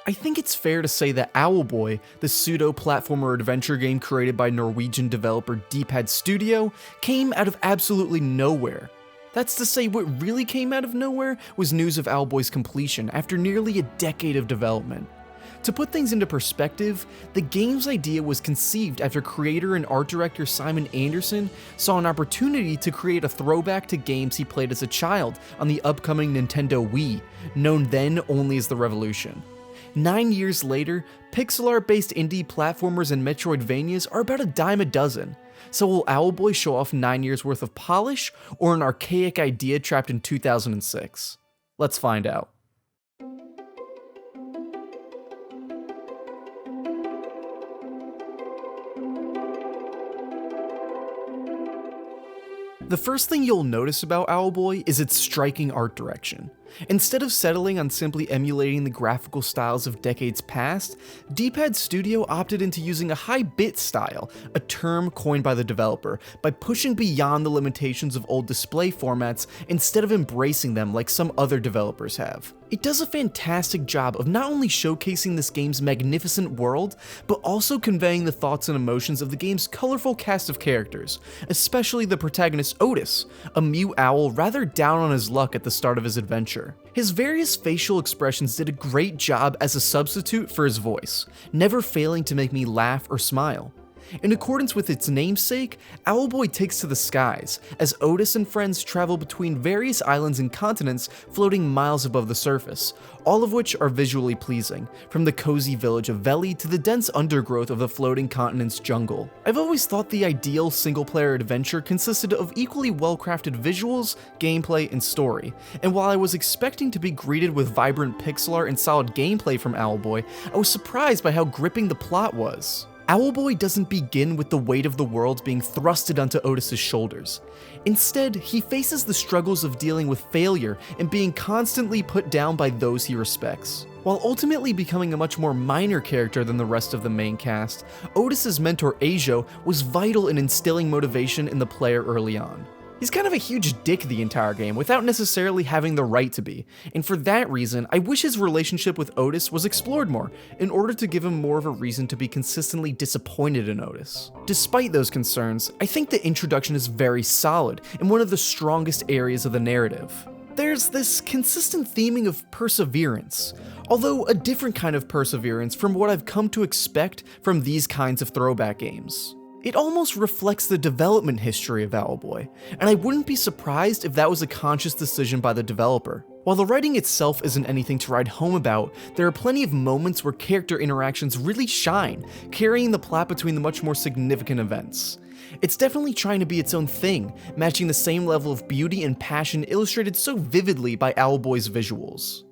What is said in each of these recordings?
I think it's fair to say that Owlboy, the pseudo-platformer adventure game created by Norwegian developer D-Pad Studio, came out of absolutely nowhere. That's to say, what really came out of nowhere was news of Owlboy's completion after nearly a decade of development. To put things into perspective, the game's idea was conceived after creator and art director Simon Anderson saw an opportunity to create a throwback to games he played as a child on the upcoming Nintendo Wii, known then only as the Revolution. 9 years later, pixel art-based indie platformers and Metroidvanias are about a dime a dozen. So will Owlboy show off 9 years worth of polish, or an archaic idea trapped in 2006? Let's find out. The first thing you'll notice about Owlboy is its striking art direction. Instead of settling on simply emulating the graphical styles of decades past, D-Pad Studio opted into using a high-bit style, a term coined by the developer, by pushing beyond the limitations of old display formats instead of embracing them like some other developers have. It does a fantastic job of not only showcasing this game's magnificent world, but also conveying the thoughts and emotions of the game's colorful cast of characters, especially the protagonist Otis, a mute owl rather down on his luck at the start of his adventure. His various facial expressions did a great job as a substitute for his voice, never failing to make me laugh or smile. In accordance with its namesake, Owlboy takes to the skies, as Otis and friends travel between various islands and continents floating miles above the surface, all of which are visually pleasing, from the cozy village of Veli to the dense undergrowth of the floating continent's jungle. I've always thought the ideal single-player adventure consisted of equally well-crafted visuals, gameplay, and story, and while I was expecting to be greeted with vibrant pixel art and solid gameplay from Owlboy, I was surprised by how gripping the plot was. Owlboy doesn't begin with the weight of the world being thrusted onto Otis's shoulders. Instead, he faces the struggles of dealing with failure and being constantly put down by those he respects. While ultimately becoming a much more minor character than the rest of the main cast, Otis's mentor Ajo was vital in instilling motivation in the player early on. He's kind of a huge dick the entire game without necessarily having the right to be, and for that reason, I wish his relationship with Otis was explored more, in order to give him more of a reason to be consistently disappointed in Otis. Despite those concerns, I think the introduction is very solid and one of the strongest areas of the narrative. There's this consistent theming of perseverance, although a different kind of perseverance from what I've come to expect from these kinds of throwback games. It almost reflects the development history of Owlboy, and I wouldn't be surprised if that was a conscious decision by the developer. While the writing itself isn't anything to write home about, there are plenty of moments where character interactions really shine, carrying the plot between the much more significant events. It's definitely trying to be its own thing, matching the same level of beauty and passion illustrated so vividly by Owlboy's visuals.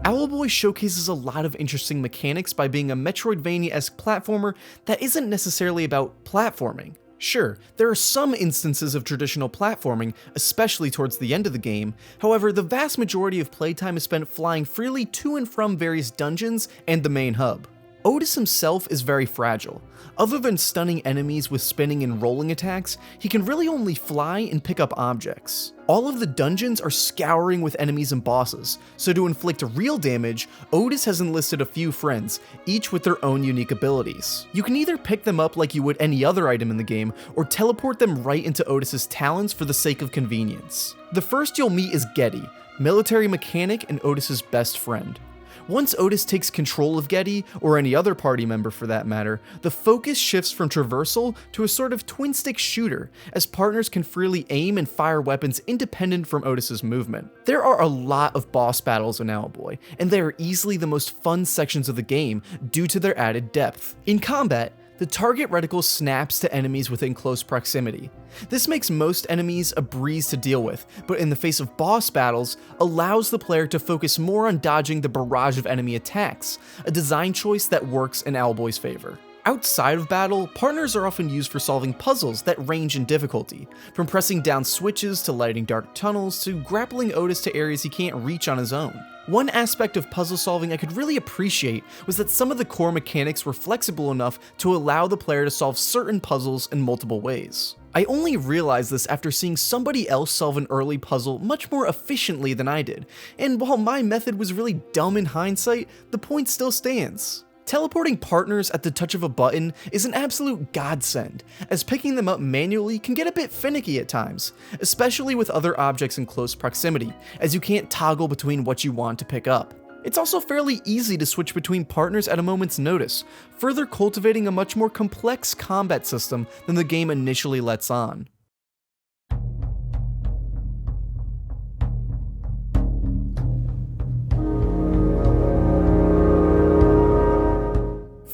Owlboy showcases a lot of interesting mechanics by being a Metroidvania-esque platformer that isn't necessarily about platforming. Sure, there are some instances of traditional platforming, especially towards the end of the game, however, the vast majority of playtime is spent flying freely to and from various dungeons and the main hub. Otis himself is very fragile. Other than stunning enemies with spinning and rolling attacks, he can really only fly and pick up objects. All of the dungeons are scouring with enemies and bosses, so to inflict real damage, Otis has enlisted a few friends, each with their own unique abilities. You can either pick them up like you would any other item in the game, or teleport them right into Otis's talons for the sake of convenience. The first you'll meet is Getty, military mechanic and Otis's best friend. Once Otis takes control of Getty, or any other party member for that matter, the focus shifts from traversal to a sort of twin-stick shooter, as partners can freely aim and fire weapons independent from Otis's movement. There are a lot of boss battles in Owlboy, and they are easily the most fun sections of the game due to their added depth. In combat, the target reticle snaps to enemies within close proximity. This makes most enemies a breeze to deal with, but in the face of boss battles, allows the player to focus more on dodging the barrage of enemy attacks, a design choice that works in Owlboy's favor. Outside of battle, partners are often used for solving puzzles that range in difficulty, from pressing down switches to lighting dark tunnels to grappling Otis to areas he can't reach on his own. One aspect of puzzle solving I could really appreciate was that some of the core mechanics were flexible enough to allow the player to solve certain puzzles in multiple ways. I only realized this after seeing somebody else solve an early puzzle much more efficiently than I did, and while my method was really dumb in hindsight, the point still stands. Teleporting partners at the touch of a button is an absolute godsend, as picking them up manually can get a bit finicky at times, especially with other objects in close proximity, as you can't toggle between what you want to pick up. It's also fairly easy to switch between partners at a moment's notice, further cultivating a much more complex combat system than the game initially lets on.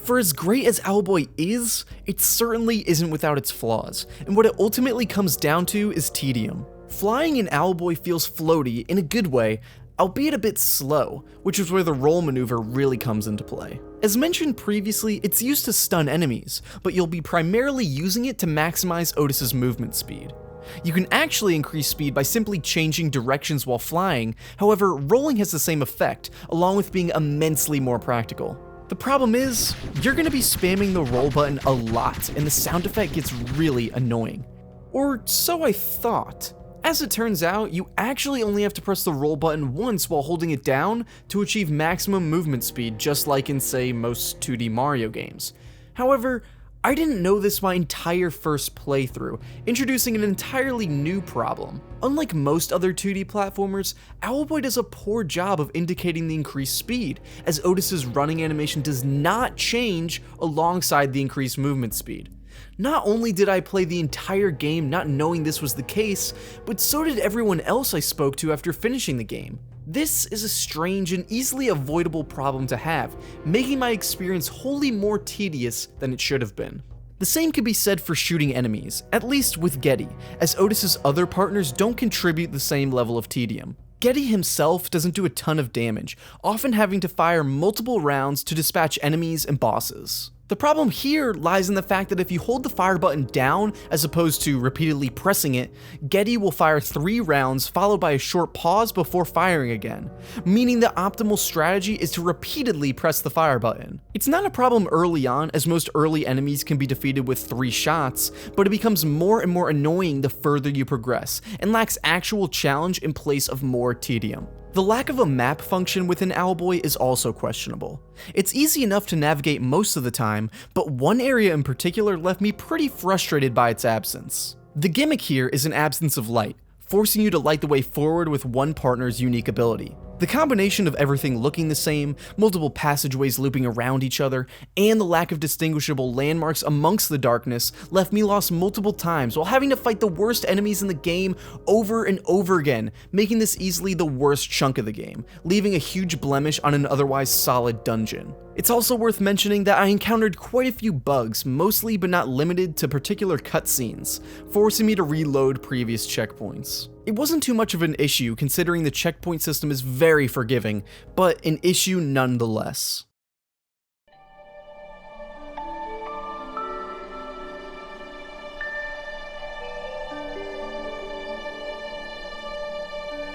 For as great as Owlboy is, it certainly isn't without its flaws, and what it ultimately comes down to is tedium. Flying in Owlboy feels floaty in a good way, albeit a bit slow, which is where the roll maneuver really comes into play. As mentioned previously, it's used to stun enemies, but you'll be primarily using it to maximize Otis's movement speed. You can actually increase speed by simply changing directions while flying, however, rolling has the same effect, along with being immensely more practical. The problem is, you're going to be spamming the roll button a lot, and the sound effect gets really annoying. Or so I thought. As it turns out, you actually only have to press the roll button once while holding it down to achieve maximum movement speed, just like in, say, most 2D Mario games. However, I didn't know this my entire first playthrough, introducing an entirely new problem. Unlike most other 2D platformers, Owlboy does a poor job of indicating the increased speed, as Otis's running animation does not change alongside the increased movement speed. Not only did I play the entire game not knowing this was the case, but so did everyone else I spoke to after finishing the game. This is a strange and easily avoidable problem to have, making my experience wholly more tedious than it should have been. The same could be said for shooting enemies, at least with Getty, as Otis's other partners don't contribute the same level of tedium. Getty himself doesn't do a ton of damage, often having to fire multiple rounds to dispatch enemies and bosses. The problem here lies in the fact that if you hold the fire button down as opposed to repeatedly pressing it, Getty will fire 3 rounds followed by a short pause before firing again, meaning the optimal strategy is to repeatedly press the fire button. It's not a problem early on, as most early enemies can be defeated with 3 shots, but it becomes more and more annoying the further you progress, and lacks actual challenge in place of more tedium. The lack of a map function within Owlboy is also questionable. It's easy enough to navigate most of the time, but one area in particular left me pretty frustrated by its absence. The gimmick here is an absence of light, forcing you to light the way forward with one partner's unique ability. The combination of everything looking the same, multiple passageways looping around each other, and the lack of distinguishable landmarks amongst the darkness left me lost multiple times while having to fight the worst enemies in the game over and over again, making this easily the worst chunk of the game, leaving a huge blemish on an otherwise solid dungeon. It's also worth mentioning that I encountered quite a few bugs, mostly but not limited to particular cutscenes, forcing me to reload previous checkpoints. It wasn't too much of an issue considering the checkpoint system is very forgiving, but an issue nonetheless.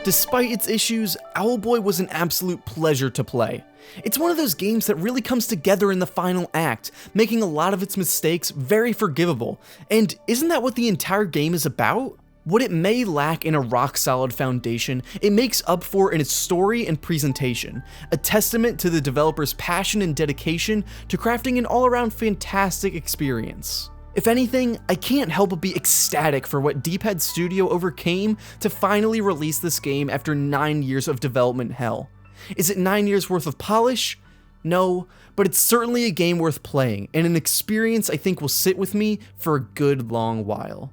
Despite its issues, Owlboy was an absolute pleasure to play. It's one of those games that really comes together in the final act, making a lot of its mistakes very forgivable, and isn't that what the entire game is about? What it may lack in a rock-solid foundation, it makes up for in its story and presentation, a testament to the developer's passion and dedication to crafting an all-around fantastic experience. If anything, I can't help but be ecstatic for what D-Pad Studio overcame to finally release this game after 9 years of development hell. Is it 9 years worth of polish? No, but it's certainly a game worth playing, and an experience I think will sit with me for a good long while.